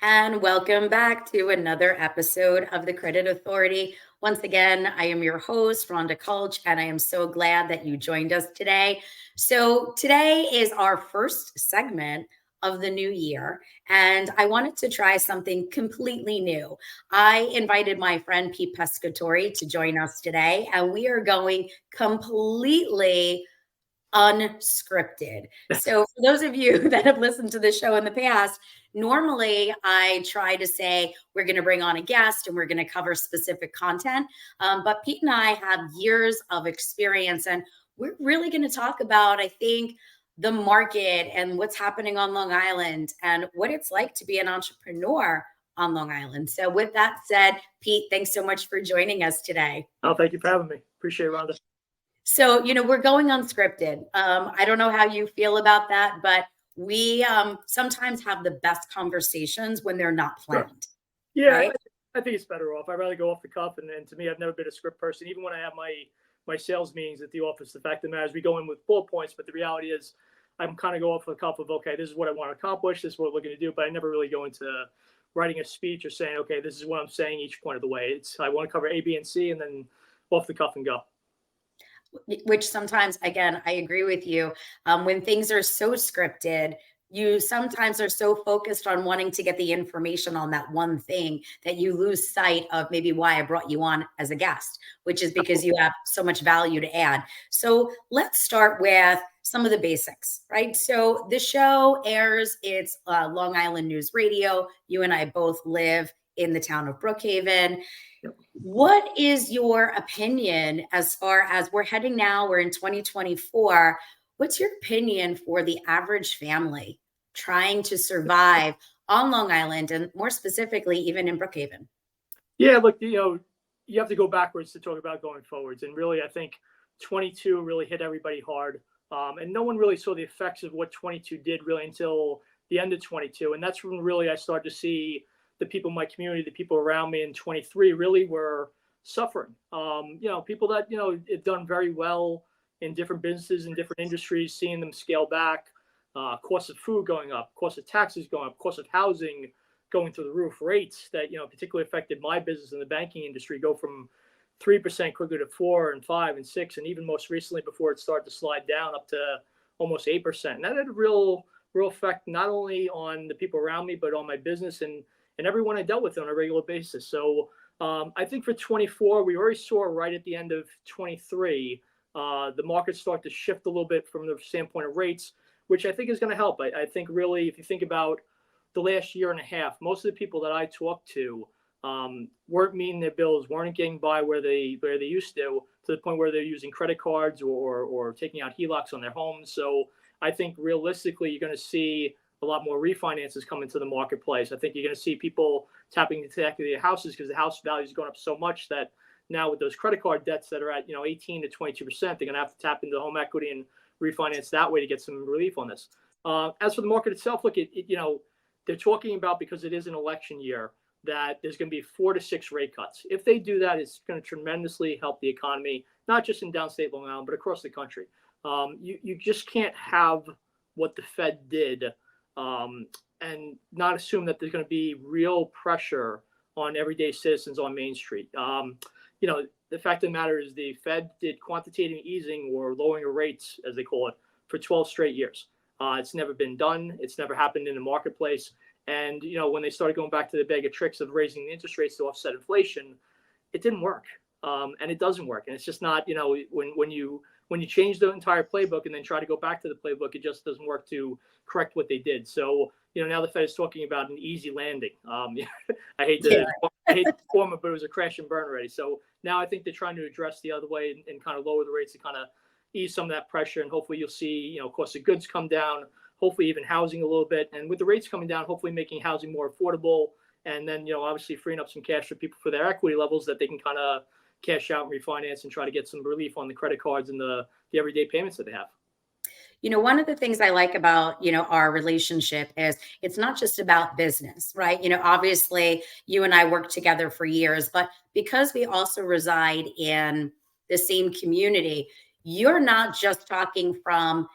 and welcome back to another episode of the Credit Authority. Once again, I am your host, Rhonda Kulch, and I am so glad that you joined us today. So, today is our first segment of the new year, and I wanted to try something completely new. I invited my friend Pete Pescatore to join us today, and we are going completely unscripted. So, for those of you that have listened to the show in the past, normally I try to say we're going to bring on a guest and we're going to cover specific content. But Pete and I have years of experience, and we're really going to talk about, I think, the market and what's happening on Long Island and what it's like to be an entrepreneur on Long Island. So, with that said, Pete, thanks so much for joining us today. Oh, thank you for having me. Appreciate it, Rhonda. So, we're going unscripted. I don't know how you feel about that, but we sometimes have the best conversations when they're not planned. Sure. Yeah, right? I think it's better off. I'd rather go off the cuff. And to me, I've never been a script person. Even when I have my sales meetings at the office, the fact of the matter is we go in with bullet points, but the reality is I'm kind of go off the cuff of, okay, this is what I want to accomplish. This is what we're looking to do. But I never really go into writing a speech or saying, okay, this is what I'm saying each point of the way. I want to cover A, B, and C, and then off the cuff and go. Which sometimes, again, I agree with you. When things are so scripted, you sometimes are so focused on wanting to get the information on that one thing that you lose sight of maybe why I brought you on as a guest, which is because you have so much value to add. So let's start with some of the basics, right? So the show airs, it's Long Island News Radio. You and I both live in the town of Brookhaven. What is your opinion as far as we're in 2024? What's your opinion for the average family trying to survive on Long Island and more specifically, even in Brookhaven? Yeah, look, you have to go backwards to talk about going forwards. And really, I think 22 really hit everybody hard. And no one really saw the effects of what 22 did really until the end of 22. And that's when really I started to see the people in my community, the people around me in 23 really were suffering. People that, had done very well in different businesses and different industries, seeing them scale back, cost of food going up, cost of taxes going up, cost of housing going through the roof, rates that, particularly affected my business in the banking industry go from 3% quickly to 4 and 5 and 6. And even most recently before it started to slide down up to almost 8%. And that had a real effect, not only on the people around me, but on my business and everyone I dealt with on a regular basis. So I think for 24, we already saw right at the end of 23, the market start to shift a little bit from the standpoint of rates, which I think is going to help. I think really, if you think about the last year and a half, most of the people that I talked to weren't meeting their bills, weren't getting by where they used to the point where they're using credit cards or taking out HELOCs on their homes. So I think realistically, you're going to see a lot more refinances come into the marketplace. I think you're going to see people tapping into the equity of their houses because the house value is going up so much that now with those credit card debts that are at 18 to 22%, they're going to have to tap into home equity and refinance that way to get some relief on this. As for the market itself, look, they're talking about, because it is an election year, that there's going to be 4 to 6 rate cuts. If they do that, it's going to tremendously help the economy, not just in downstate Long Island, but across the country. You just can't have what the Fed did and not assume that there's going to be real pressure on everyday citizens on Main Street. The fact of the matter is the Fed did quantitative easing, or lowering of rates, as they call it, for 12 straight years. It's never been done. It's never happened in the marketplace. And, when they started going back to the bag of tricks of raising the interest rates to offset inflation, it didn't work. And it doesn't work. And it's just not, when you change the entire playbook and then try to go back to the playbook, it just doesn't work to correct what they did. So, now the Fed is talking about an easy landing. I hate to form it, but it was a crash and burn already. So now I think they're trying to address the other way and kind of lower the rates to kind of ease some of that pressure. And hopefully you'll see, cost of goods come down, hopefully even housing a little bit. And with the rates coming down, hopefully making housing more affordable. And then, obviously freeing up some cash for people for their equity levels that they can kind of cash out and refinance and try to get some relief on the credit cards and the everyday payments that they have. One of the things I like about, our relationship is it's not just about business, right? Obviously you and I worked together for years, but because we also reside in the same community, you're not just talking from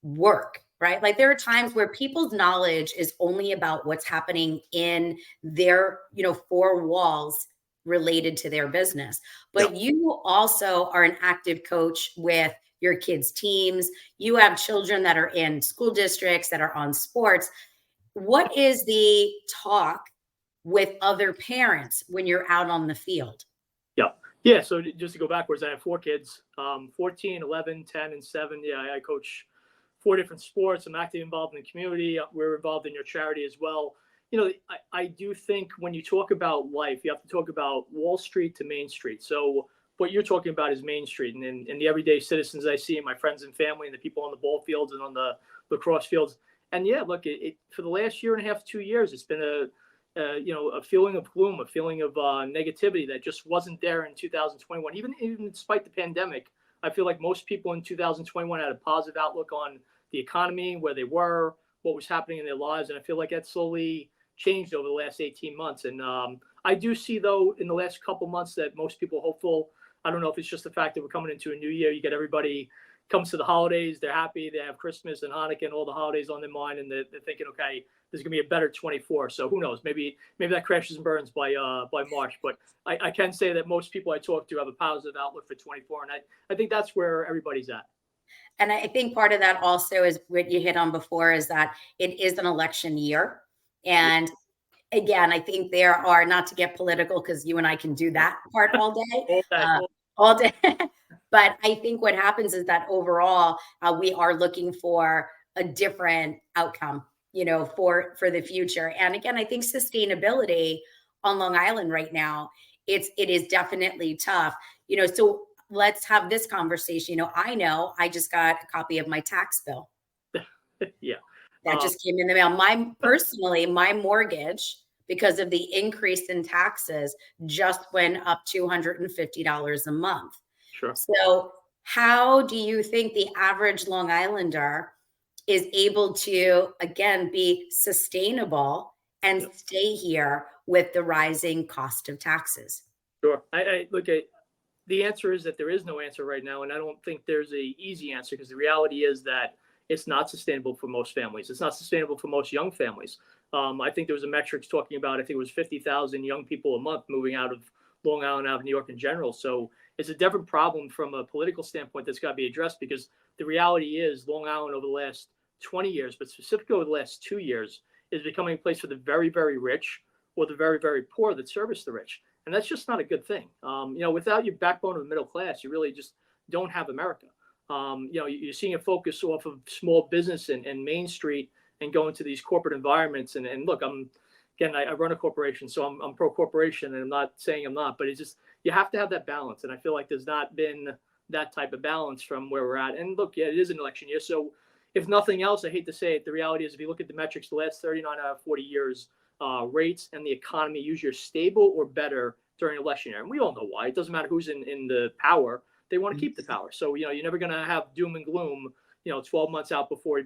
work. right? Like there are times where people's knowledge is only about what's happening in their, four walls related to their business. Yeah. But you also are an active coach with your kids' teams. You have children that are in school districts, that are on sports. What is the talk with other parents when you're out on the field? Yeah. Yeah. So just to go backwards, I have four kids, 14, 11, 10, and 7. Yeah, I coach four different sports. I'm actively involved in the community. We're involved in your charity as well. I do think when you talk about life, you have to talk about Wall Street to Main Street. So what you're talking about is Main Street, and the everyday citizens I see, and my friends and family, and the people on the ball fields and on the lacrosse fields. And yeah, look, it for the last year and a half, 2 years, it's been a feeling of gloom, a feeling of negativity that just wasn't there in 2021. Even despite the pandemic, I feel like most people in 2021 had a positive outlook on the economy, where they were, what was happening in their lives, and I feel like that slowly changed over the last 18 months. And I do see, though, in the last couple months that most people are hopeful. I don't know if it's just the fact that we're coming into a new year. You get everybody comes to the holidays, they're happy, they have Christmas and Hanukkah and all the holidays on their mind, and they're thinking, okay, there's going to be a better 24. So who knows? Maybe that crashes and burns by March. But I can say that most people I talk to have a positive outlook for 24, and I think that's where everybody's at. And I think part of that also is what you hit on before, is that it is an election year. And again, I think there are, not to get political, because you and I can do that part all day, All day. all day. But I think what happens is that overall, we are looking for a different outcome, for the future. And again, I think sustainability on Long Island right now, it is definitely tough. So let's have this conversation. I know I just got a copy of my tax bill. Yeah. That just came in the mail. My mortgage, because of the increase in taxes, just went up $250 a month. Sure. So how do you think the average Long Islander is able to, again, be sustainable and stay here with the rising cost of taxes? Sure. I look at the answer is that there is no answer right now, and I don't think there's a easy answer, because the reality is that it's not sustainable for most families. It's not sustainable for most young families. I think there was a metrics talking about, I think it was 50,000 young people a month moving out of Long Island, out of New York in general. So it's a different problem from a political standpoint that's got to be addressed, because the reality is Long Island over the last 20 years, but specifically over the last 2 years, is becoming a place for the very, very rich or the very, very poor that service the rich. And that's just not a good thing. Without your backbone of the middle class, you really just don't have America. You're seeing a focus off of small business and Main Street and going to these corporate environments. And look, I run a corporation, so I'm pro corporation, and I'm not saying I'm not, but it's just, you have to have that balance. And I feel like there's not been that type of balance from where we're at. And look, yeah, it is an election year. So if nothing else, I hate to say it, the reality is if you look at the metrics, the last 39 out of 40 years, rates and the economy usually are stable or better during election year. And we all know why. It doesn't matter who's in the power. They want to keep the power. So, you're never going to have doom and gloom, 12 months out before you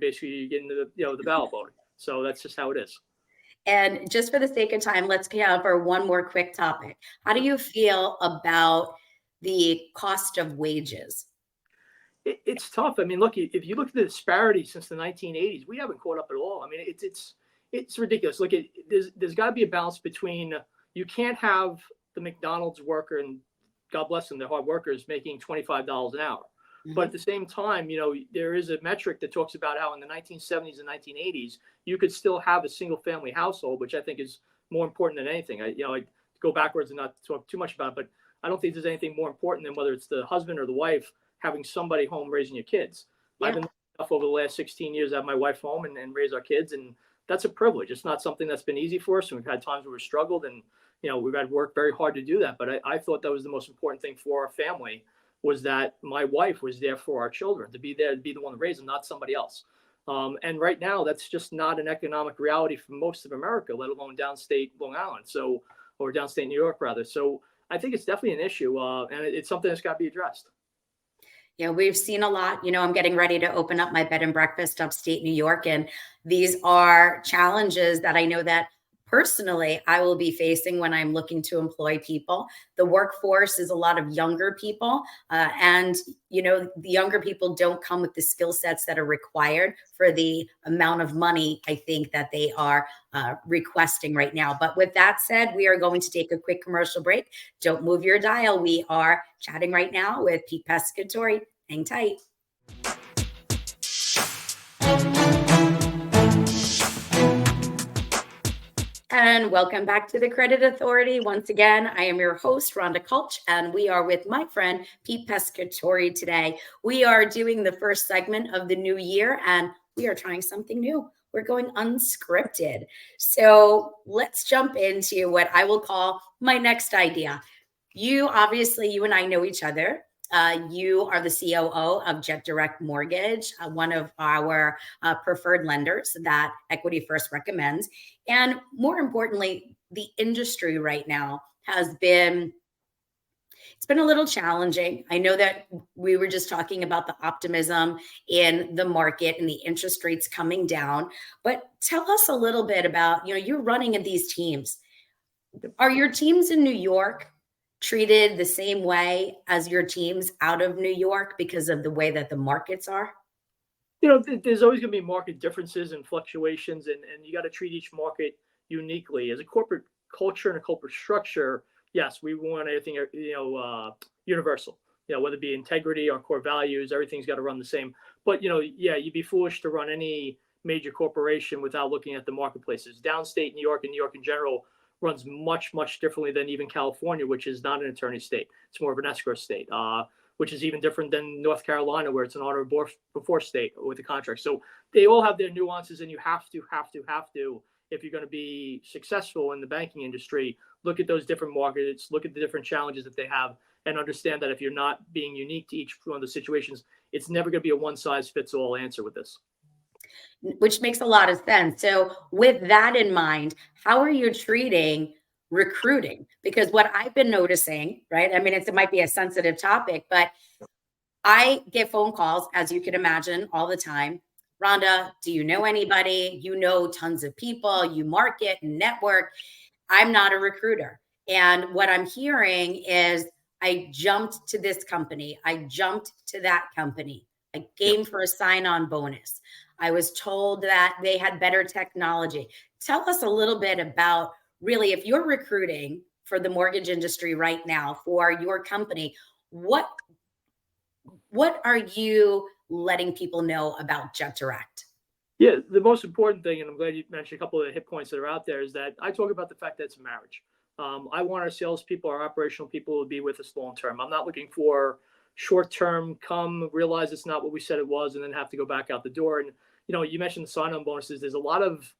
get into the ballot voting. So that's just how it is. And just for the sake of time, let's cover one more quick topic. How do you feel about the cost of wages? It's tough. I mean, look, if you look at the disparity since the 1980s, we haven't caught up at all. I mean, it's ridiculous. Look, there's got to be a balance between, you can't have the McDonald's worker, and God bless them, they're hard workers, making $25 an hour. Mm-hmm. But at the same time, there is a metric that talks about how in the 1970s and 1980s, you could still have a single family household, which I think is more important than anything. I go backwards and not talk too much about it, but I don't think there's anything more important than whether it's the husband or the wife having somebody home raising your kids. Yeah. I've been lucky enough over the last 16 years to have my wife home and raise our kids, and that's a privilege. It's not something that's been easy for us, and we've had times where we've struggled, and we've had to work very hard to do that. But I thought that was the most important thing for our family, was that my wife was there for our children, to be there, to be the one to raise them, not somebody else. And right now, that's just not an economic reality for most of America, let alone downstate Long Island, or downstate New York, rather. So I think it's definitely an issue, and it's something that's got to be addressed. Yeah, we've seen a lot. I'm getting ready to open up my bed and breakfast upstate New York, and these are challenges that I know that personally I will be facing when I'm looking to employ people. The workforce is a lot of younger people, and the younger people don't come with the skill sets that are required for the amount of money I think that they are requesting right now. But with that said, we are going to take a quick commercial break. Don't move your dial. We are chatting right now with Pete Pescatore. Hang tight. And welcome back to the Credit Authority. Once again, I am your host, Rhonda Kulch, and we are with my friend, Pete Pescatore today. We are doing the first segment of the new year, and we are trying something new. We're going unscripted. So let's jump into what I will call my next idea. You and I know each other. You are the COO of Jet Direct Mortgage, one of our preferred lenders that Equity First recommends. And more importantly, the industry right now it's been a little challenging. I know that we were just talking about the optimism in the market and the interest rates coming down, but tell us a little bit about, you're running in these teams. Are your teams in New York treated the same way as your teams out of New York because of the way that the markets are? There's always going to be market differences and fluctuations, and you got to treat each market uniquely. As a corporate culture and a corporate structure, yes, we want everything, universal. Whether it be integrity or core values, everything's got to run the same. But you'd be foolish to run any major corporation without looking at the marketplaces. Downstate New York and New York in general runs much, much differently than even California, which is not an attorney state. It's more of an escrow state, which is even different than North Carolina, where it's an honor before state with the contract. So they all have their nuances, and you have to, if you're going to be successful in the banking industry, look at those different markets, look at the different challenges that they have, and understand that if you're not being unique to each one of the situations, it's never going to be a one-size-fits-all answer with this. Which makes a lot of sense. So with that in mind, how are you treating recruiting? Because what I've been noticing, right? I mean, it might be a sensitive topic, but I get phone calls, as you can imagine, all the time. Rhonda, do you know anybody? You know tons of people, you market and network. I'm not a recruiter. And what I'm hearing is I jumped to this company. I jumped to that company. I came for a sign-on bonus. I was told that they had better technology. Tell us a little bit about really, if you're recruiting for the mortgage industry right now for your company, what are you letting people know about Jet Direct? Yeah, the most important thing, and I'm glad you mentioned a couple of the hit points that are out there, is that I talk about the fact that it's a marriage. I want our salespeople, our operational people to be with us long term. I'm not looking for short term, come, realize it's not what we said it was, and then have to go back out the door. And, you mentioned the sign-on bonuses. There's a lot of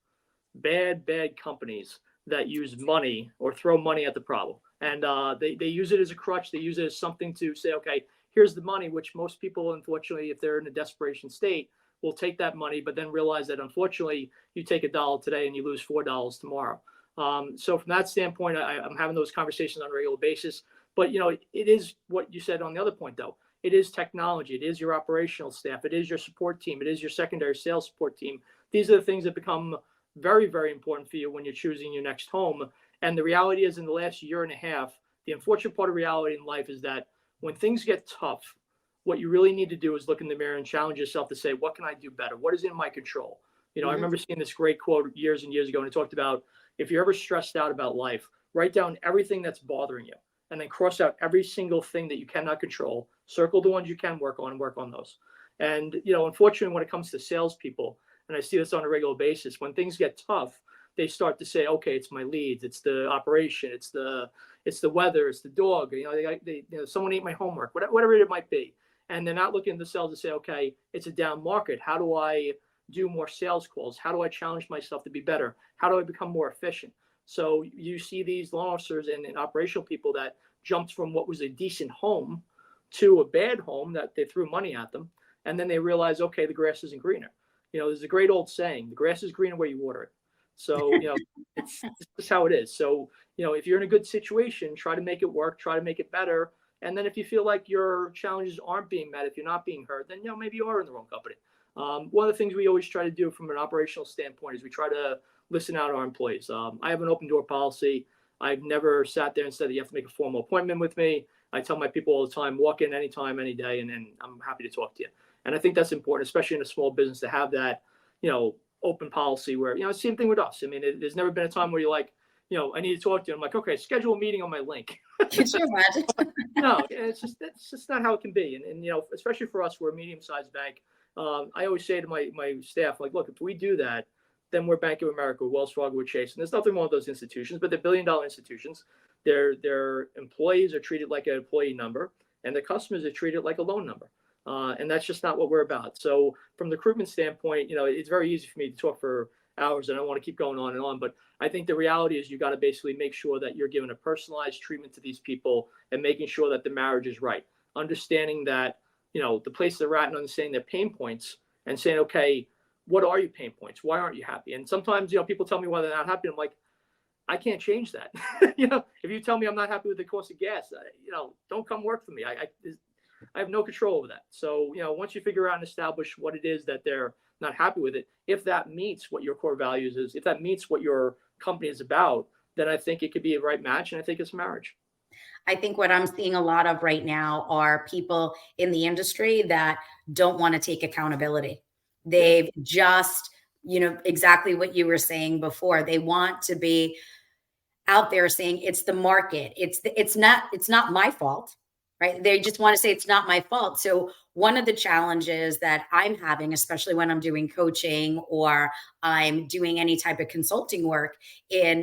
bad companies that use money or throw money at the problem. And they use it as a crutch. They use it as something to say, okay, here's the money, which most people, unfortunately, if they're in a desperation state, will take that money, but then realize that unfortunately you take $1 today and you lose $4 tomorrow. So from that standpoint, I'm having those conversations on a regular basis. But it is what you said on the other point, though. It is technology. It is your operational staff. It is your support team. It is your secondary sales support team. These are the things that become very, very important for you when you're choosing your next home. And the reality is, in the last year and a half, the unfortunate part of reality in life is that when things get tough, what you really need to do is look in the mirror and challenge yourself to say, what can I do better? What is in my control? I remember seeing this great quote years and years ago, and it talked about, if you're ever stressed out about life, write down everything that's bothering you, and then cross out every single thing that you cannot control. Circle the ones you can work on those. And, unfortunately, when it comes to salespeople, and I see this on a regular basis, when things get tough, they start to say, okay, it's my leads, it's the operation, it's the weather, it's the dog, someone ate my homework, whatever it might be. And they're not looking at the sales to say, okay, it's a down market. How do I do more sales calls? How do I challenge myself to be better? How do I become more efficient? So you see these loan officers and operational people that jumped from what was a decent home to a bad home that they threw money at them. And then they realize, okay, the grass isn't greener. There's a great old saying, the grass is greener where you water it. So, it's just how it is. So, if you're in a good situation, try to make it work, try to make it better. And then if you feel like your challenges aren't being met, if you're not being heard, then maybe you are in the wrong company. One of the things we always try to do from an operational standpoint is we try to listen out to our employees. I have an open door policy. I've never sat there and said that you have to make a formal appointment with me. I tell my people all the time, walk in anytime, any day, and I'm happy to talk to you. And I think that's important, especially in a small business, to have that, open policy where, same thing with us. I mean, there's never been a time where you're like, I need to talk to you. I'm like, okay, schedule a meeting on my link. Could you imagine? No, that's just not how it can be. And especially for us, we're a medium-sized bank. I always say to my staff, like, look, if we do that, then we're Bank of America, Wells Fargo, or Chase. And there's nothing wrong with those institutions, but they're billion-dollar institutions. Their employees are treated like an employee number, and their customers are treated like a loan number. And that's just not what we're about. So from the recruitment standpoint, it's very easy for me to talk for hours, and I don't want to keep going on and on. But I think the reality is you got to basically make sure that you're giving a personalized treatment to these people and making sure that the marriage is right. Understanding that, the place they're at and understanding their pain points and saying, okay, what are your pain points? Why aren't you happy? And sometimes, people tell me why they're not happy. I'm like, I can't change that. If you tell me I'm not happy with the cost of gas, don't come work for me. I have no control over that. So, once you figure out and establish what it is that they're not happy with it, if that meets what your core values is, if that meets what your company is about, then I think it could be a right match. And I think it's marriage. I think what I'm seeing a lot of right now are people in the industry that don't want to take accountability. They've just, exactly what you were saying before. They want to be out there saying it's the market. It's not my fault, right? They just want to say it's not my fault. So one of the challenges that I'm having, especially when I'm doing coaching or I'm doing any type of consulting work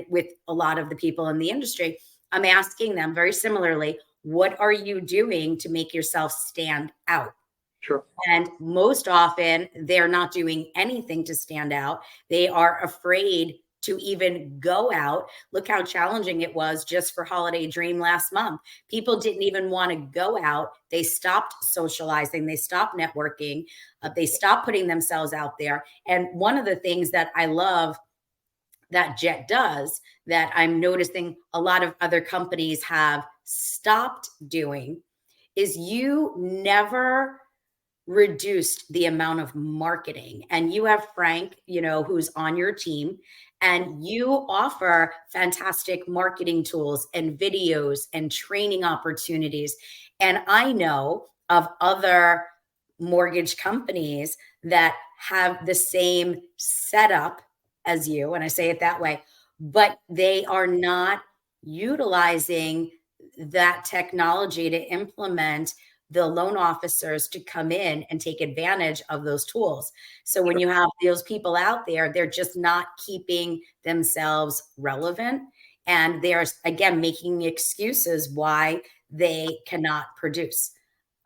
with a lot of the people in the industry, I'm asking them very similarly, what are you doing to make yourself stand out? Sure. And most often they're not doing anything to stand out. They are afraid to even go out. Look how challenging it was just for Holiday Dream last month. People didn't even want to go out. They stopped socializing. They stopped networking. They stopped putting themselves out there. And one of the things that I love that Jet does that I'm noticing a lot of other companies have stopped doing is you never reduced the amount of marketing. And you have Frank, who's on your team, and you offer fantastic marketing tools and videos and training opportunities. And I know of other mortgage companies that have the same setup as you, and I say it that way, but they are not utilizing that technology to implement the loan officers to come in and take advantage of those tools. So when you have those people out there, they're just not keeping themselves relevant. And they're, again, making excuses why they cannot produce.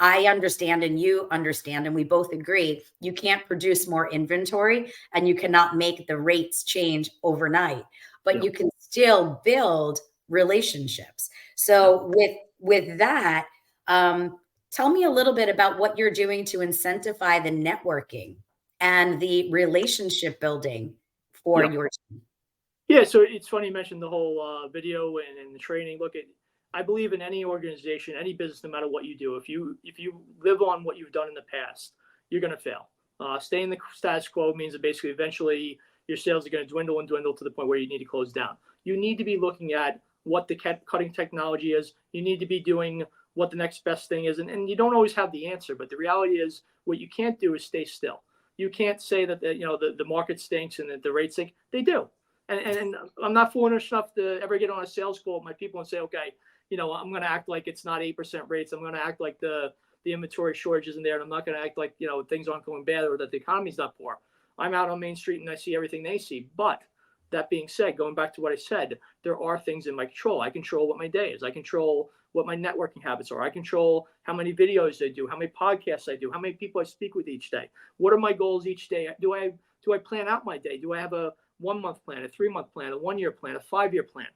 I understand and you understand, and we both agree, you can't produce more inventory and you cannot make the rates change overnight, but you can still build relationships. So with that, tell me a little bit about what you're doing to incentivize the networking and the relationship building for your team. Yeah, so it's funny you mentioned the whole video and the training. Look, I believe in any organization, any business, no matter what you do. If you live on what you've done in the past, you're going to fail. Staying the status quo means that basically eventually your sales are going to dwindle and dwindle to the point where you need to close down. You need to be looking at what the cutting technology is. You need to be doing what the next best thing is. And you don't always have the answer, but the reality is what you can't do is stay still. You can't say that the market stinks and that the rates stink. They do. And I'm not foolish enough to ever get on a sales call with my people and say, okay, I'm going to act like it's not 8% rates. I'm going to act like the inventory shortage isn't there. And I'm not going to act like, things aren't going bad or that the economy's not poor. I'm out on Main Street and I see everything they see. But that being said, going back to what I said, there are things in my control. I control what my day is. I control what my networking habits are. I control how many videos I do, how many podcasts I do, how many people I speak with each day. What are my goals each day? Do I plan out my day? Do I have a 1-month plan, a 3-month plan, a 1-year plan, a 5-year plan?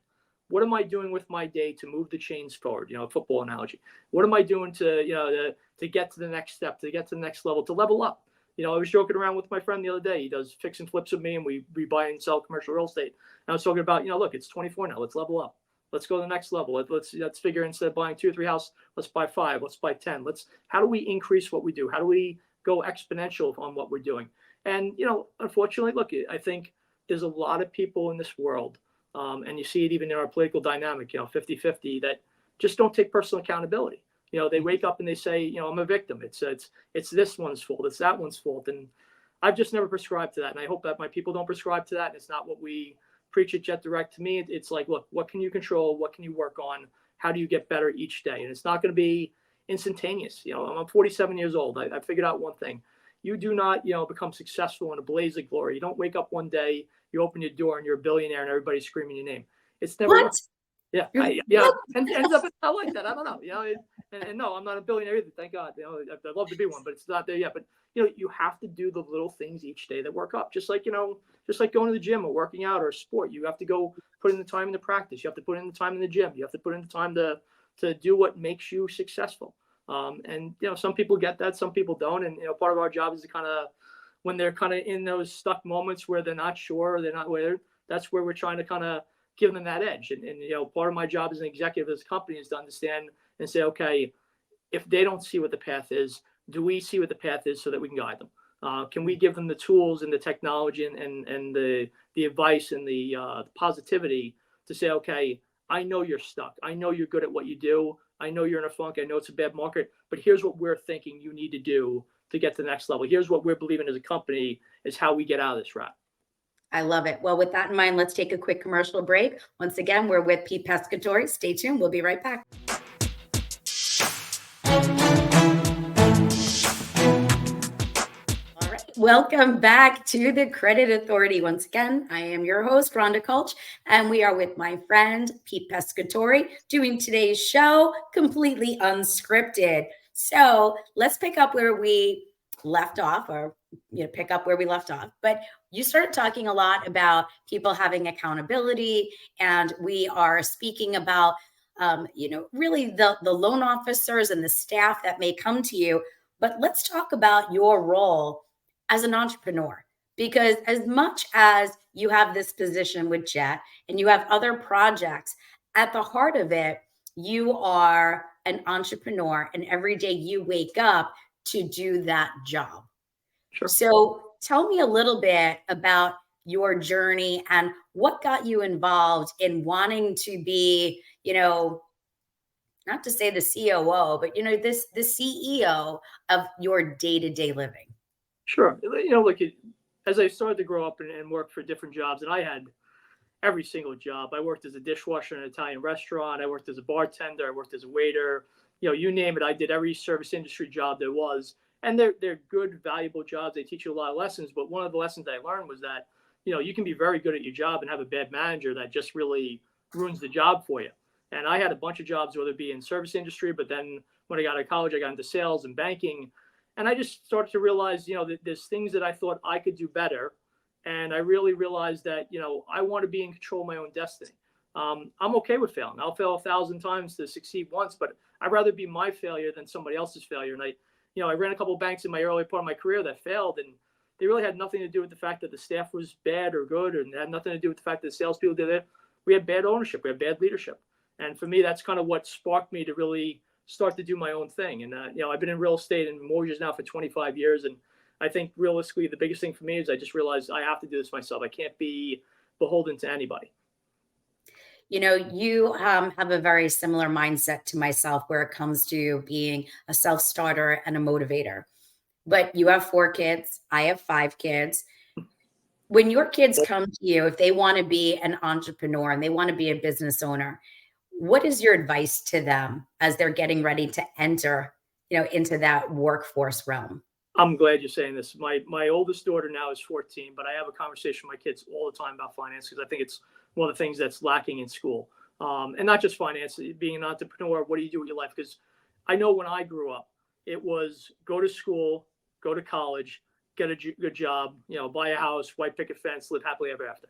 What am I doing with my day to move the chains forward? Football analogy. What am I doing to get to the next step, to get to the next level, to level up? I was joking around with my friend the other day. He does fix and flips with me, and we buy and sell commercial real estate. And I was talking about, look, it's 24 now. Let's level up. Let's go to the next level. Let's figure instead of buying 2 or 3 houses, let's buy 5. Let's buy 10. How do we increase what we do? How do we go exponential on what we're doing? And unfortunately, look, I think there's a lot of people in this world, and you see it even in our political dynamic, 50-50, that just don't take personal accountability. They wake up and they say, I'm a victim. It's this one's fault. It's that one's fault. And I've just never prescribed to that. And I hope that my people don't prescribe to that. And it's not what we preach at Jet Direct. To me, it's like, look, what can you control? What can you work on? How do you get better each day? And it's not going to be instantaneous. I'm 47 years old. I figured out one thing. You do not, become successful in a blaze of glory. You don't wake up one day, you open your door and you're a billionaire and everybody's screaming your name. It's never. What? Yeah, and ends up not like that. I don't know. And no, I'm not a billionaire either. Thank God. I'd love to be one, but it's not there yet. But you have to do the little things each day that work up. Just like going to the gym or working out or a sport. You have to go put in the time in the practice. You have to put in the time in the gym. You have to put in the time to do what makes you successful. And some people get that, some people don't. And part of our job is to kind of, when they're kind of in those stuck moments where they're not sure, or they're not where, that's where we're trying to kind of give them that edge. And part of my job as an executive of this company is to understand and say, okay, if they don't see what the path is, do we see what the path is so that we can guide them? Can we give them the tools and the technology and the advice and the positivity to say, okay, I know you're stuck. I know you're good at what you do. I know you're in a funk. I know it's a bad market, but here's what we're thinking you need to do to get to the next level. Here's what we're believing as a company is how we get out of this rut. I love it. Well, with that in mind, let's take a quick commercial break. Once again, we're with Pete Pescatore. Stay tuned. We'll be right back. All right. Welcome back to the Credit Authority. Once again, I am your host, Rhonda Kulch, and we are with my friend, Pete Pescatore, doing today's show completely unscripted. So let's pick up where we left off, or pick up where we left off. But you started talking a lot about people having accountability, and we are speaking about really the loan officers and the staff that may come to you. But let's talk about your role as an entrepreneur, because as much as you have this position with Jet and you have other projects, at the heart of it, you are an entrepreneur, and every day you wake up to do that job. Sure. So tell me a little bit about your journey and what got you involved in wanting to be, not to say the COO, but the CEO of your day-to-day living. Sure. Look, as I started to grow up and work for different jobs, and I had every single job. I worked as a dishwasher in an Italian restaurant. I worked as a bartender. I worked as a waiter. You name it. I did every service industry job there was. And they're good, valuable jobs. They teach you a lot of lessons. But one of the lessons I learned was that, you can be very good at your job and have a bad manager that just really ruins the job for you. And I had a bunch of jobs, whether it be in service industry, but then when I got out of college, I got into sales and banking. And I just started to realize, that there's things that I thought I could do better. And I really realized that, I want to be in control of my own destiny. I'm okay with failing. I'll fail 1,000 times to succeed once, but I'd rather be my failure than somebody else's failure. And I ran a couple of banks in my early part of my career that failed, and they really had nothing to do with the fact that the staff was bad or good, and it had nothing to do with the fact that the salespeople did it. We had bad ownership. We had bad leadership. And for me, that's kind of what sparked me to really start to do my own thing. And, I've been in real estate and mortgages now for 25 years. And I think realistically, the biggest thing for me is I just realized I have to do this myself. I can't be beholden to anybody. You have a very similar mindset to myself where it comes to being a self-starter and a motivator. But you have 4 kids. I have 5 kids. When your kids come to you, if they want to be an entrepreneur and they want to be a business owner, what is your advice to them as they're getting ready to enter, into that workforce realm? I'm glad you're saying this. My oldest daughter now is 14, but I have a conversation with my kids all the time about finance because I think it's one of the things that's lacking in school. And not just finance, being an entrepreneur, what do you do with your life? Because I know when I grew up, it was go to school, go to college, get a good job, buy a house, white picket fence, live happily ever after.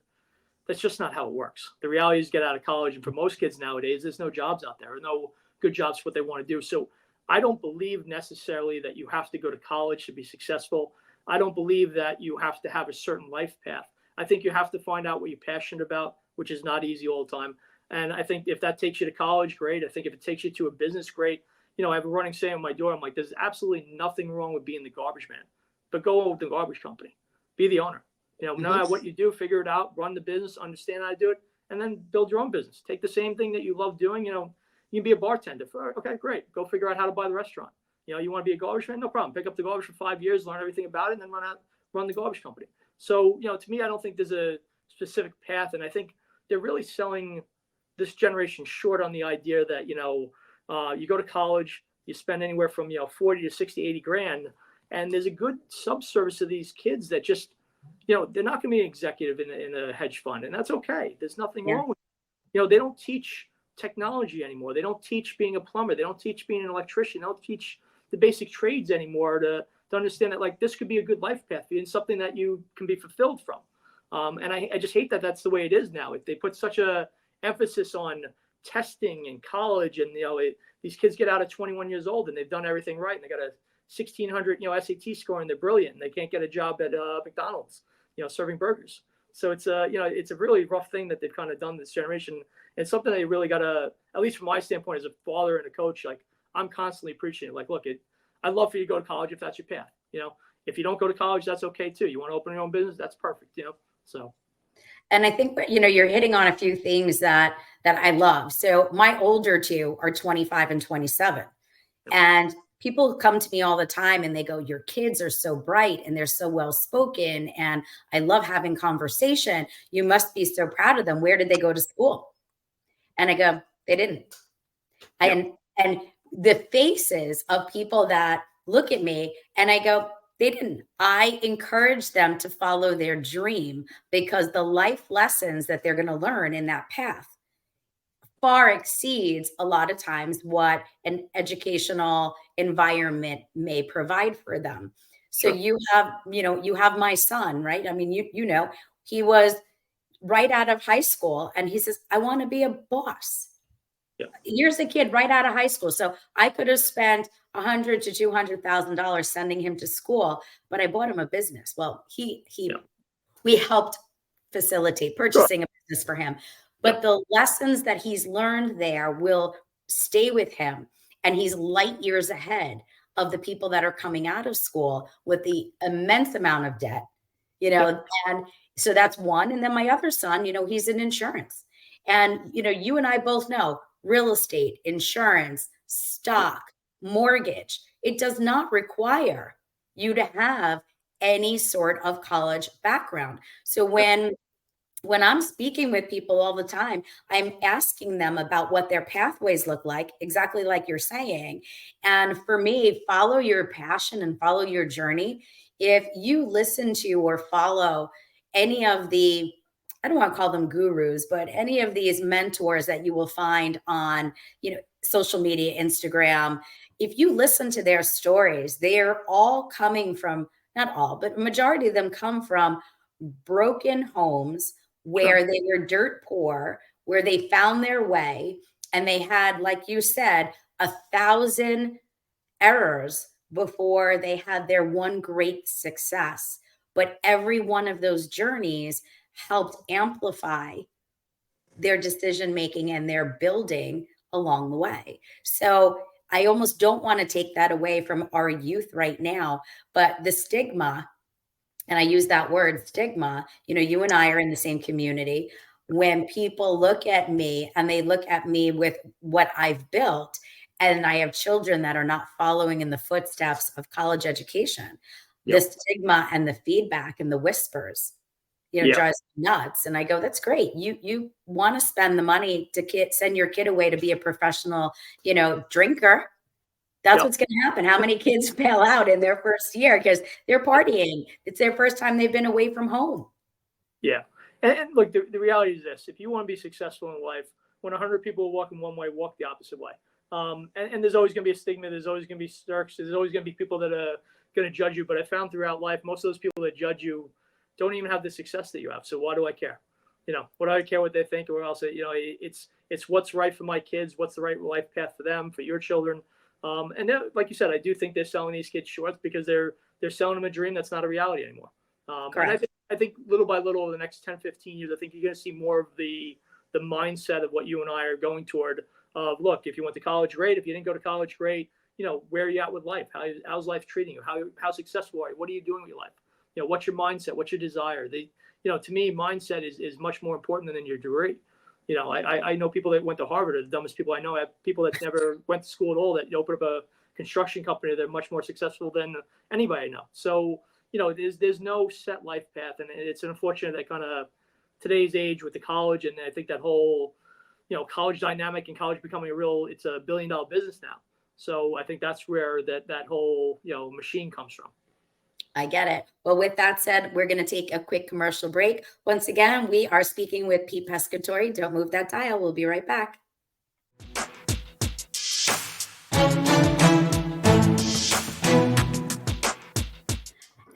That's just not how it works. The reality is get out of college. And for most kids nowadays, there's no jobs out there, or no good jobs for what they want to do. So I don't believe necessarily that you have to go to college to be successful. I don't believe that you have to have a certain life path. I think you have to find out what you're passionate about, which is not easy all the time. And I think if that takes you to college, great. I think if it takes you to a business, great. I have a running saying on my door. I'm like, there's absolutely nothing wrong with being the garbage man, but go with the garbage company, be the owner. No Mhm. matter what you do, figure it out, run the business, understand how to do it, and then build your own business. Take the same thing that you love doing. You can be a bartender. Okay, great. Go figure out how to buy the restaurant. You want to be a garbage man? No problem. Pick up the garbage for 5 years, learn everything about it, and then run the garbage company. So, to me, I don't think there's a specific path. And I think they're really selling this generation short on the idea that, you go to college, you spend anywhere from, 40 to 60, 80 grand. And there's a good subservice of these kids that just, they're not going to be an executive in a hedge fund. And that's okay. There's nothing Yeah. wrong with it. They don't teach technology anymore. They don't teach being a plumber. They don't teach being an electrician. They don't teach the basic trades anymore to understand that, like, this could be a good life path and something that you can be fulfilled from. And I just hate that that's the way it is now. If they put such a emphasis on testing in college, and these kids get out at 21 years old and they've done everything right, and they got a 1600 SAT score and they're brilliant, and they can't get a job at McDonald's serving burgers. So it's a really rough thing that they've kind of done this generation. It's something they really got to, at least from my standpoint as a father and a coach, like, I'm constantly preaching it. Like, look, I'd love for you to go to college if that's your path. If you don't go to college, that's okay too. You want to open your own business, that's perfect. So. And I think, you're hitting on a few things that I love. So my older two are 25 and 27. And people come to me all the time and they go, your kids are so bright and they're so well spoken. And I love having conversation. You must be so proud of them. Where did they go to school? And I go, they didn't. And the faces of people that look at me and I go, they didn't. I encourage them to follow their dream because the life lessons that they're going to learn in that path far exceeds a lot of times what an educational environment may provide for them. So Sure. you have my son, right? I mean, he was right out of high school and he says, I want to be a boss. Yeah. Here's a kid right out of high school. So I could have spent $100,000 to $200,000 sending him to school, but I bought him a business. Well, we helped facilitate purchasing a business for him. But the lessons that he's learned there will stay with him. And he's light years ahead of the people that are coming out of school with the immense amount of debt, and so that's one. And then my other son, he's in insurance. And, you and I both know real estate, insurance, stock, mortgage, it does not require you to have any sort of college background. So when I'm speaking with people all the time, I'm asking them about what their pathways look like, exactly like you're saying. And for me, follow your passion and follow your journey. If you listen to or follow any of the, I don't want to call them gurus, but any of these mentors that you will find on, social media, Instagram, if you listen to their stories, they're all coming from, not all, but majority of them come from broken homes where they were dirt poor, where they found their way, and they had, like you said, 1,000 errors before they had their one great success. But every one of those journeys helped amplify their decision making and their building along the way. So I almost don't want to take that away from our youth right now, but the stigma, and I use that word stigma, you and I are in the same community. When people look at me and they look at me with what I've built, and I have children that are not following in the footsteps of college education, the stigma and the feedback and the whispers, drives me nuts. And I go, that's great. You want to spend the money to send your kid away to be a professional, drinker. That's what's going to happen. How many kids bail out in their first year because they're partying? It's their first time they've been away from home. Yeah. And look, the reality is this: if you want to be successful in life, when 100 people are walking one way, walk the opposite way. And there's always going to be a stigma. There's always going to be snarks. There's always going to be people that are going to judge you. But I found throughout life, most of those people that judge you don't even have the success that you have. So why do I care? What do I care what they think? Or else, it's what's right for my kids. What's the right life path for them, for your children. And then, like you said, I do think they're selling these kids shorts because they're selling them a dream that's not a reality anymore. And I think little by little over the next 10, 15 years, I think you're going to see more of the mindset of what you and I are going toward. Look, if you went to college, great. If you didn't go to college, great. Where are you at with life? How's life treating you? How successful are you? What are you doing with your life? what's your mindset? What's your desire? To me, mindset is much more important than your degree. I know people that went to Harvard are the dumbest people I know. I have people that never went to school at all that open up a construction company. They're much more successful than anybody I know. So, there's no set life path. And it's unfortunate that kind of today's age with the college. And I think that whole, college dynamic and college becoming it's a $1 billion business now. So I think that's where that whole, machine comes from. I get it. Well, with that said, we're going to take a quick commercial break. Once again, we are speaking with Pete Pescatore. Don't move that dial. We'll be right back.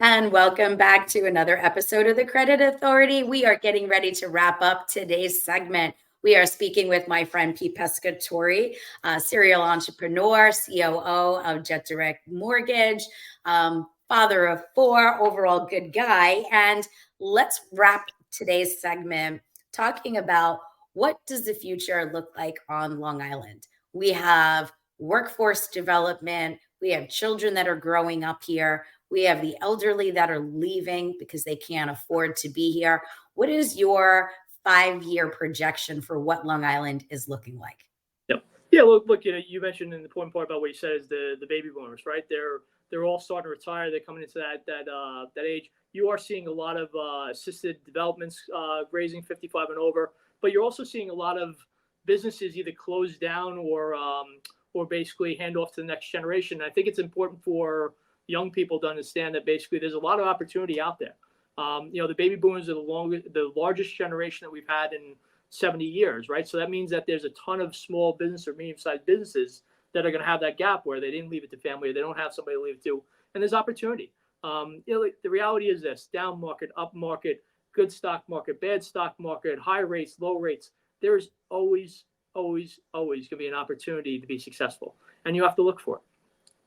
And welcome back to another episode of the Credit Authority. We are getting ready to wrap up today's segment. We are speaking with my friend Pete Pescatore, serial entrepreneur, COO of Jet Direct Mortgage, father of 4, overall good guy. And let's wrap today's segment talking about what does the future look like on Long Island. We have workforce development. We have children that are growing up here. We have the elderly that are leaving because they can't afford to be here. What is your 5-year projection for what Long Island is looking like? Yep. Yeah. Look. You mentioned an important part about what you said is the baby boomers, right? They're all starting to retire. They're coming into that age. You are seeing a lot of assisted developments raising 55 and over, but you're also seeing a lot of businesses either close down or basically hand off to the next generation. And I think it's important for young people to understand that basically there's a lot of opportunity out there. The baby boomers are the largest generation that we've had in 70 years, right? So that means that there's a ton of small business or medium-sized businesses that are going to have that gap where they didn't leave it to family, or they don't have somebody to leave it to, and there's opportunity. The reality is this: down market, up market, good stock market, bad stock market, high rates, low rates. There's always going to be an opportunity to be successful, and you have to look for it.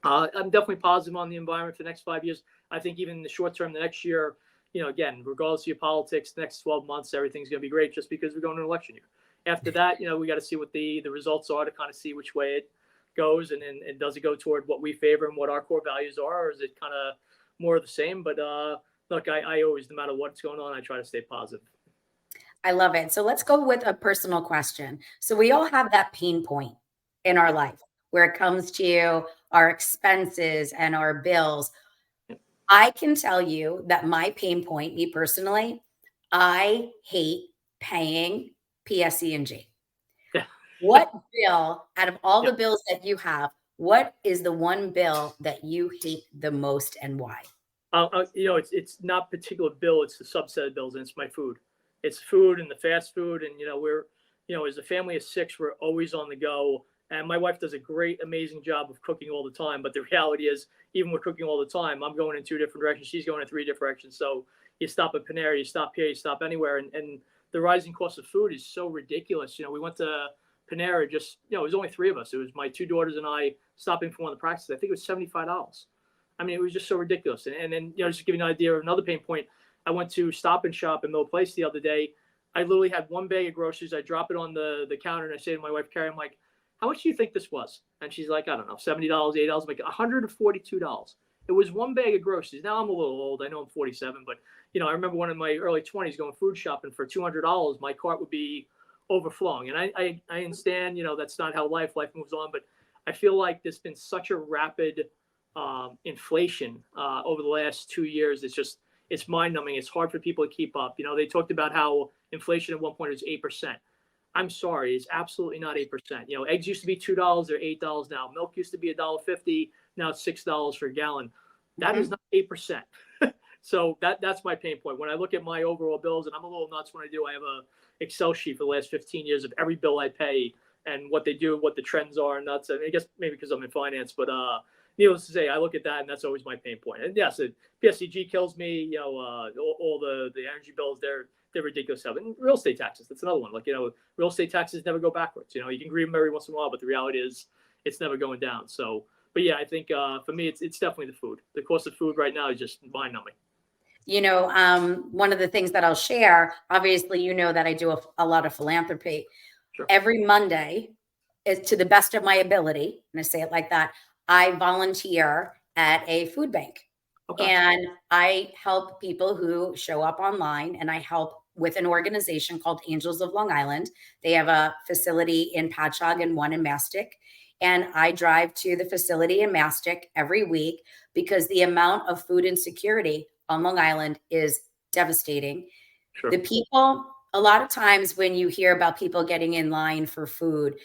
I'm definitely positive on the environment for the next 5 years. I think even in the short term, the next year, again, regardless of your politics, the next 12 months, everything's going to be great just because we're going to an election year. After that, we got to see what the results are to kind of see which way it goes, and does it go toward what we favor and what our core values are, or is it kind of more of the same? But look, I always, no matter what's going on, I try to stay positive. I love it. So let's go with a personal question. So we all have that pain point in our life where it comes to our expenses and our bills. I can tell you that my pain point, me personally, I hate paying PSE&G. Yeah. What bill out of all the bills that you have, what is the one bill that you hate the most and why? It's not particular bill. It's the subset of bills, and it's my food. It's food and the fast food. And, we're, as a family of 6, we're always on the go. And my wife does a great, amazing job of cooking all the time. But the reality is, even with cooking all the time, I'm going in 2 different directions. She's going in 3 different directions. So you stop at Panera, you stop here, you stop anywhere. And the rising cost of food is so ridiculous. We went to Panera it was only 3 of us. It was my 2 daughters and I stopping for one of the practices. I think it was $75. I mean, it was just so ridiculous. And then, just to give you an idea of another pain point, I went to Stop and Shop in Mill Place the other day. I literally had 1 bag of groceries. I drop it on the counter and I say to my wife, Carrie, I'm like, how much do you think this was? And she's like, I don't know, $70, $80. I'm like, $142. It was 1 bag of groceries. Now I'm a little old. I know I'm 47, but I remember one in my early 20s going food shopping for $200. My cart would be overflowing. And I understand, that's not how life moves on, but I feel like there's been such a rapid inflation over the last 2 years. It's mind numbing. It's hard for people to keep up. They talked about how inflation at one point was 8%. I'm sorry, it's absolutely not 8%. Eggs used to be $2, they're $8 now. Milk used to be $1.50, now it's $6 for a gallon. That is not 8%. So that's my pain point. When I look at my overall bills, and I'm a little nuts when I do, I have a Excel sheet for the last 15 years of every bill I pay and what they do, what the trends are, and that's, I guess maybe because I'm in finance, but needless to say, I look at that and that's always my pain point. And yes, PSEG kills me. All the energy bills, they're ridiculous stuff. And real estate taxes, that's another one. Like, real estate taxes never go backwards. You can grieve them every once in a while, but the reality is it's never going down. So, but yeah, I think for me, it's definitely the food. The cost of food right now is just mind numbing. One of the things that I'll share, obviously, that I do a lot of philanthropy. Sure. Every Monday, is to the best of my ability, and I say it like that, I volunteer at a food bank. Okay. And I help people who show up online, and I help with an organization called Angels of Long Island. They have a facility in Patchogue and one in Mastic. And I drive to the facility in Mastic every week because the amount of food insecurity on Long Island is devastating. Sure. The people, a lot of times when you hear about people getting in line for food,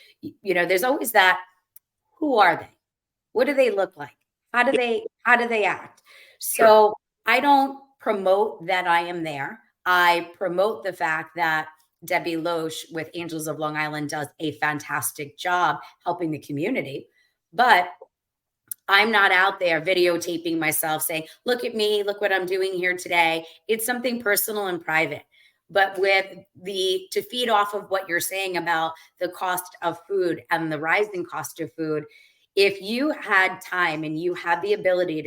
there's always that, who are they? What do they look like? Yeah. How do they act? Sure. So I don't promote that I am there. I promote the fact that Debbie Loesch with Angels of Long Island does a fantastic job helping the community. But I'm not out there videotaping myself saying, look at me, look what I'm doing here today. It's something personal and private. But to feed off of what you're saying about the cost of food and the rising cost of food, if you had time and you had the ability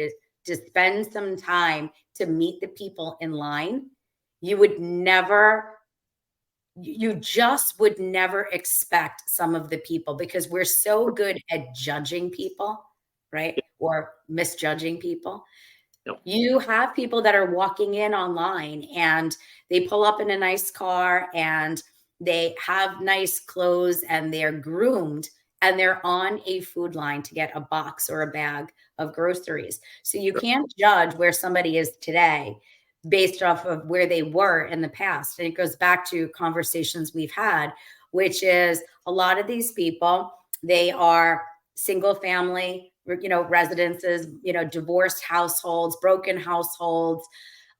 to spend some time to meet the people in line, you would never, you just would never expect some of the people, because we're so good at judging people, right? Yeah. Or misjudging people. Yep. You have people that are walking in online and they pull up in a nice car and they have nice clothes and they're groomed and they're on a food line to get a box or a bag of groceries. So you Sure. can't judge where somebody is today based off of where they were in the past. And it goes back to conversations we've had, which is a lot of these people, they are single family, residences, divorced households, broken households.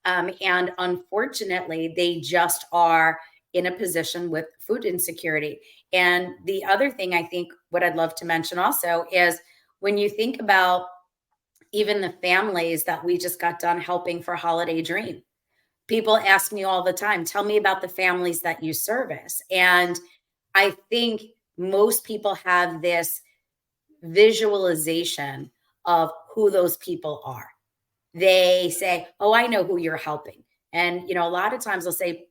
And unfortunately, they just are in a position with food insecurity. And the other thing I think, what I'd love to mention also is when you think about even the families that we just got done helping for Holiday Dream, people ask me all the time, tell me about the families that you service. And I think most people have this visualization of who those people are. They say, oh, I know who you're helping. And, a lot of times they'll say,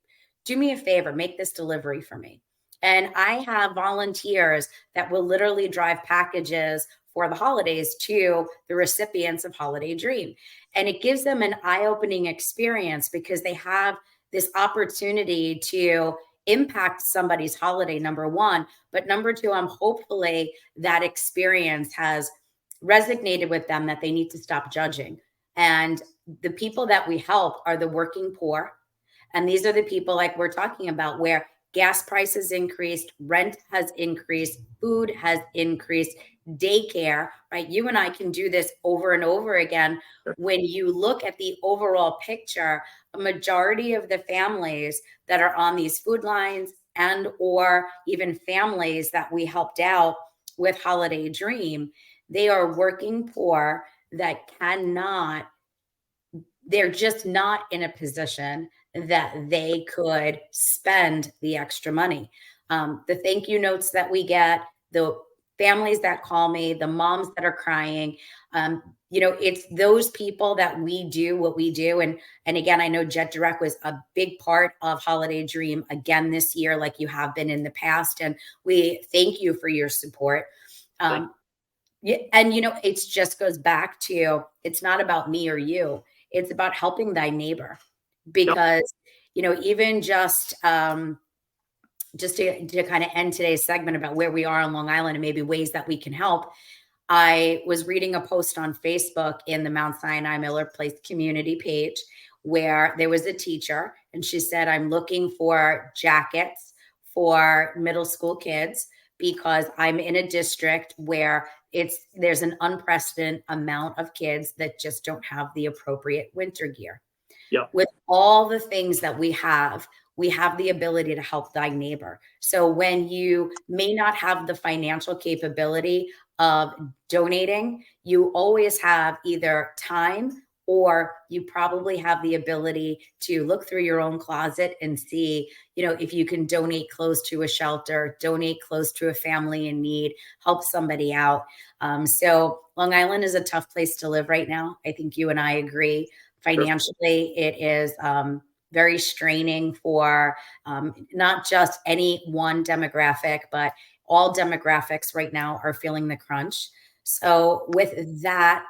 do me a favor, make this delivery for me. And I have volunteers that will literally drive packages for the holidays to the recipients of Holiday Dream. And it gives them an eye-opening experience because they have this opportunity to impact somebody's holiday, number one. But number two, I'm hopefully that experience has resonated with them that they need to stop judging. And the people that we help are the working poor. And these are the people like we're talking about where gas prices increased, rent has increased, food has increased, daycare, right? You and I can do this over and over again. Sure. When you look at the overall picture, a majority of the families that are on these food lines and or even families that we helped out with Holiday Dream, they are working poor that cannot, they're just not in a position that they could spend the extra money. The thank you notes that we get, the families that call me, the moms that are crying, it's those people that we do what we do. And again, I know Jet Direct was a big part of Holiday Dream again this year, like you have been in the past. And we thank you for your support. Yeah, and it just goes back to, it's not about me or you. It's about helping thy neighbor. Yep. Because, even just to kind of end today's segment about where we are on Long Island and maybe ways that we can help. I was reading a post on Facebook in the Mount Sinai Miller Place community page where there was a teacher and she said, I'm looking for jackets for middle school kids because I'm in a district where there's an unprecedented amount of kids that just don't have the appropriate winter gear. Yeah. With all the things that we have the ability to help thy neighbor. So when you may not have the financial capability of donating, you always have either time or you probably have the ability to look through your own closet and see, if you can donate clothes to a shelter, donate clothes to a family in need, help somebody out. So Long Island is a tough place to live right now. I think you and I agree. Financially, it is very straining for not just any one demographic, but all demographics right now are feeling the crunch. So with that,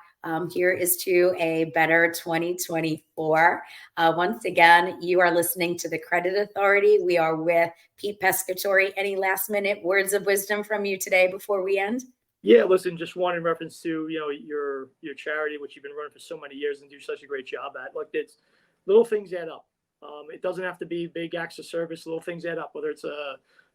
Here is to a better 2024. Once again, you are listening to the Credit Authority. We are with Pete Pescatore. Any last minute words of wisdom from you today before we end? Yeah, listen, just one in reference to your charity, which you've been running for so many years and do such a great job at. Look, it's little things add up. It doesn't have to be big acts of service. Little things add up. Whether it's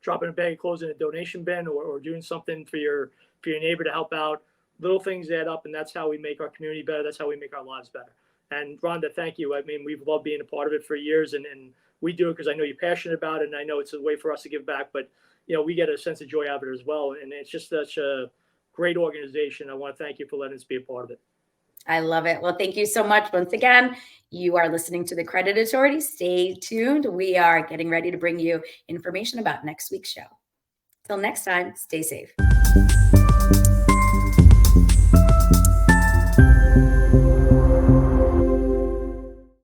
dropping a bag of clothes in a donation bin or doing something for your neighbor to help out. Little things add up, and that's how we make our community better. That's how we make our lives better. And Rhonda, thank you. I mean, we've loved being a part of it for years, and we do it because I know you're passionate about it, and I know it's a way for us to give back. But we get a sense of joy out of it as well, and it's just such a great organization. I want to thank you for letting us be a part of it. I love it. Well, thank you so much. Once again, you are listening to the Credit Authority. Stay tuned. We are getting ready to bring you information about next week's show. Till next time, stay safe.